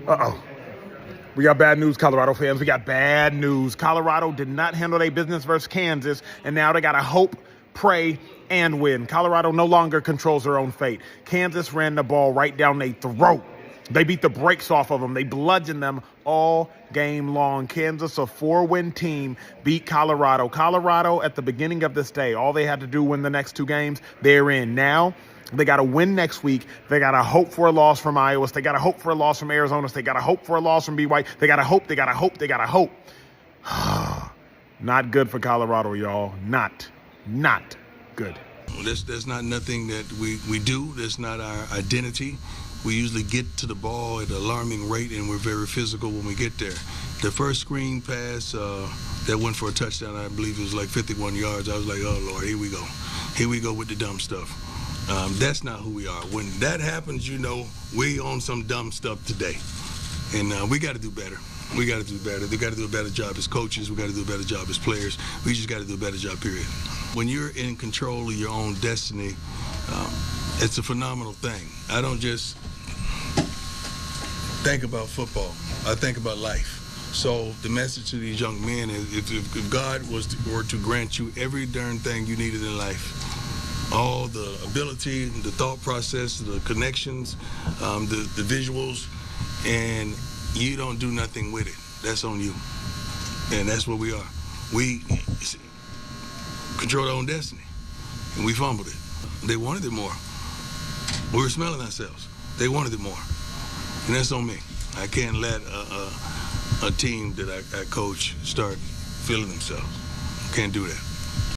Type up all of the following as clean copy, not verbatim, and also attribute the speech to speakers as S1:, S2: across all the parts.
S1: Uh-oh. We got bad news, Colorado fans. We got bad news. Colorado did not handle their business versus Kansas, and now they got to hope, pray, and win. Colorado no longer controls their own fate. Kansas ran the ball right down their throat. They beat the brakes off of them. They bludgeoned them all game long. Kansas, a 4-win team, beat Colorado. Colorado, at the beginning of this day, all they had to do win the next 2 games, they're in. Now, they got to win next week. They got to hope for a loss from Iowa. They got to hope for a loss from Arizona. They got to hope for a loss from BYU. They got to hope. They got to hope. They got to hope. Not good for Colorado, y'all. Not good.
S2: That's not nothing that we do. That's not our identity. We usually get to the ball at an alarming rate, and we're very physical when we get there. The first screen pass that went for a touchdown, I believe it was like 51 yards. I was like, oh, Lord, here we go. Here we go with the dumb stuff. That's not who we are. When that happens, you know, we on some dumb stuff today. And we got to do better. We got to do better. They got to do a better job as coaches. We got to do a better job as players. We just got to do a better job, period. When you're in control of your own destiny, it's a phenomenal thing. I don't just think about football. I think about life. So the message to these young men is if God were to grant you every darn thing you needed in life, all the ability, the thought process, the connections, the visuals, and you don't do nothing with it, that's on you. And that's what we are. We control our own destiny, and we fumbled it. They wanted it more. We were smelling ourselves. They wanted it more, and that's on me. I can't let a team that I coach start feeling themselves. Can't do that.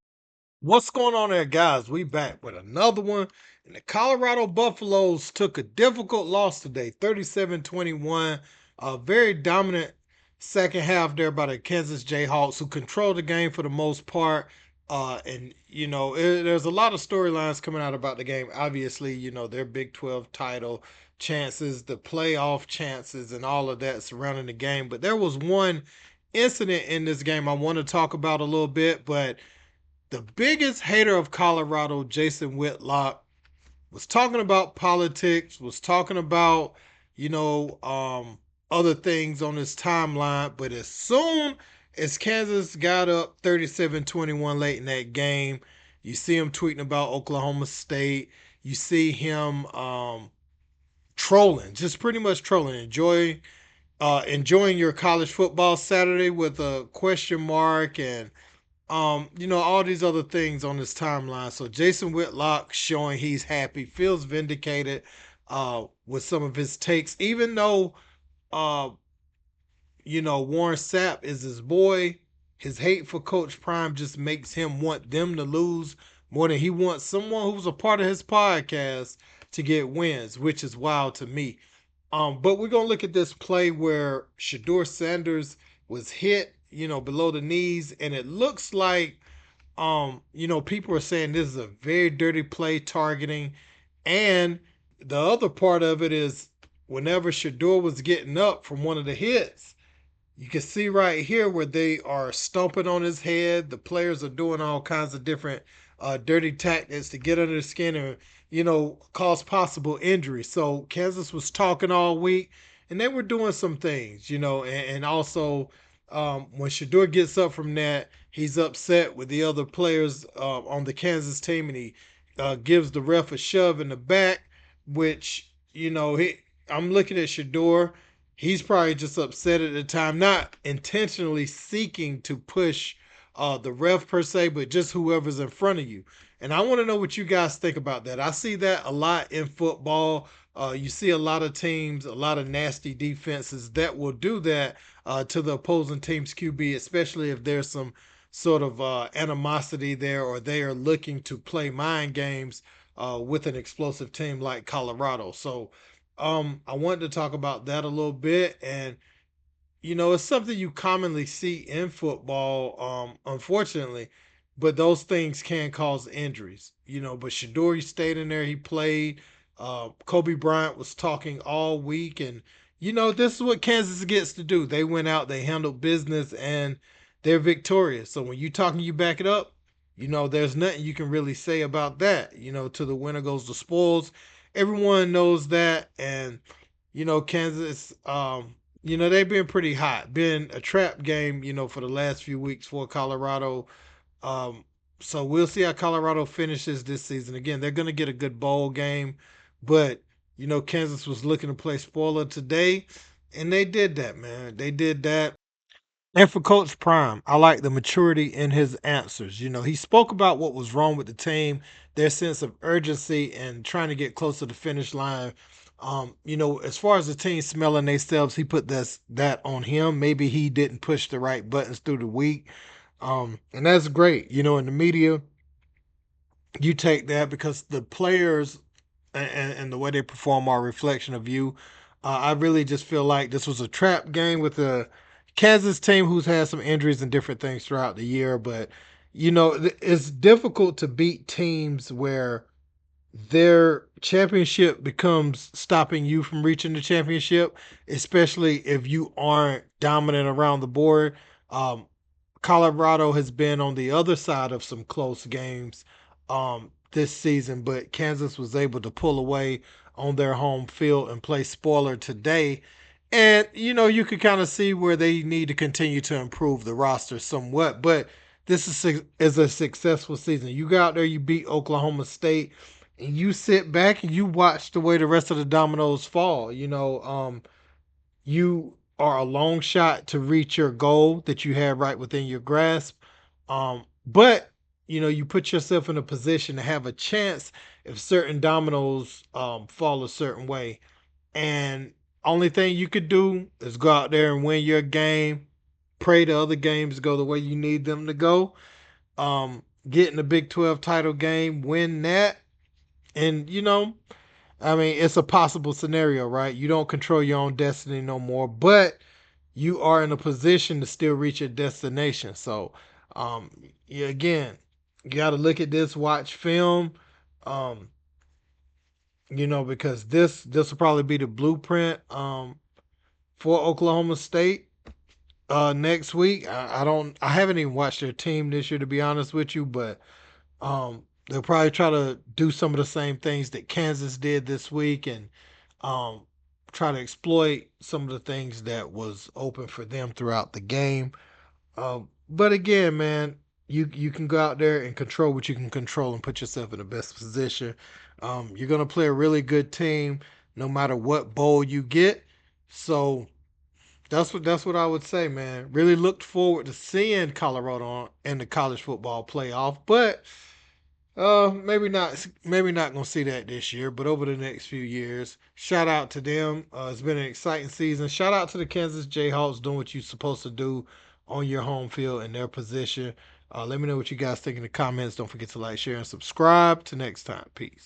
S3: What's going on there, guys? We back with another one. And the Colorado Buffaloes took a difficult loss today, 37-21. A very dominant second half there by the Kansas Jayhawks, who controlled the game for the most part. And, you know, there's a lot of storylines coming out about the game. Obviously, you know, their Big 12 title chances, the playoff chances, and all of that surrounding the game. But there was one incident in this game I want to talk about a little bit, but the biggest hater of Colorado, Jason Whitlock, was talking about politics, was talking about, you know, other things on his timeline. But as soon as Kansas got up 37-21 late in that game, you see him tweeting about Oklahoma State. You see him trolling, just pretty much trolling, enjoying your college football Saturday with a question mark and you know, all these other things on his timeline. So Jason Whitlock showing he's happy, feels vindicated with some of his takes, even though you know, Warren Sapp is his boy. His hate for Coach Prime just makes him want them to lose more than he wants someone who's a part of his podcast to get wins, which is wild to me. But we're gonna look at this play where Shedeur Sanders was hit, you know, below the knees, and it looks like, you know, people are saying this is a very dirty play targeting, and the other part of it is whenever Shedeur was getting up from one of the hits, you can see right here where they are stomping on his head. The players are doing all kinds of different dirty tactics to get under the skin and, you know, cause possible injury. So Kansas was talking all week, and they were doing some things, you know, and also when Shedeur gets up from that, he's upset with the other players on the Kansas team, and he gives the ref a shove in the back, which, you know, I'm looking at Shedeur. He's probably just upset at the time, not intentionally seeking to push the ref per se, but just whoever's in front of you. And I want to know what you guys think about that. I see that a lot in football. You see a lot of teams, a lot of nasty defenses that will do that to the opposing team's QB, especially if there's some sort of animosity there, or they are looking to play mind games with an explosive team like Colorado. So I wanted to talk about that a little bit, and you know, it's something you commonly see in football, unfortunately, but those things can cause injuries, you know. But Shedeur stayed in there, he played. Kobe Bryant was talking all week, and you know, this is what Kansas gets to do. They went out, they handled business, and they're victorious. So when you talking, you back it up. You know, there's nothing you can really say about that. You know, to the winner goes the spoils. Everyone knows that, and Kansas, they've been pretty hot. Been a trap game, for the last few weeks for Colorado. Um, so we'll see how Colorado finishes this season. Again, they're going to get a good bowl game, but Kansas was looking to play spoiler today, and they did that, man. They did that. And for Coach Prime, I like the maturity in his answers. He spoke about what was wrong with the team, their sense of urgency, and trying to get close to the finish line. As far as the team smelling themselves, he put that on him. Maybe he didn't push the right buttons through the week. And that's great. In the media, you take that because the players and the way they perform are a reflection of you. I really just feel like this was a trap game with a Kansas team who's had some injuries and different things throughout the year. But, it's difficult to beat teams where their championship becomes stopping you from reaching the championship, especially if you aren't dominant around the board. Um, Colorado has been on the other side of some close games this season, but Kansas was able to pull away on their home field and play spoiler today. And you could kind of see where they need to continue to improve the roster somewhat. But this is a successful season. You go out there, you beat Oklahoma State, and you sit back and you watch the way the rest of the dominoes fall. You are a long shot to reach your goal that you have right within your grasp. But you put yourself in a position to have a chance if certain dominoes fall a certain way. And only thing you could do is go out there and win your game. Pray the other games go the way you need them to go. Get in the Big 12 title game, win that, and it's a possible scenario, right? You don't control your own destiny no more, but you are in a position to still reach your destination. So, again, you got to look at this, watch film, um, because this will probably be the blueprint for Oklahoma State next week. I haven't even watched their team this year to be honest with you, but they'll probably try to do some of the same things that Kansas did this week and um, try to exploit some of the things that was open for them throughout the game. But again, man, you can go out there and control what you can control and put yourself in the best position. You're gonna play a really good team no matter what bowl you get. So that's what I would say, man. Really looked forward to seeing Colorado in the college football playoff, but maybe not gonna see that this year, but over the next few years. Shout out to them. It's been an exciting season. Shout out to the Kansas Jayhawks doing what you're supposed to do on your home field in their position. Let me know what you guys think in the comments. Don't forget to like, share, and subscribe. Till next time. Peace.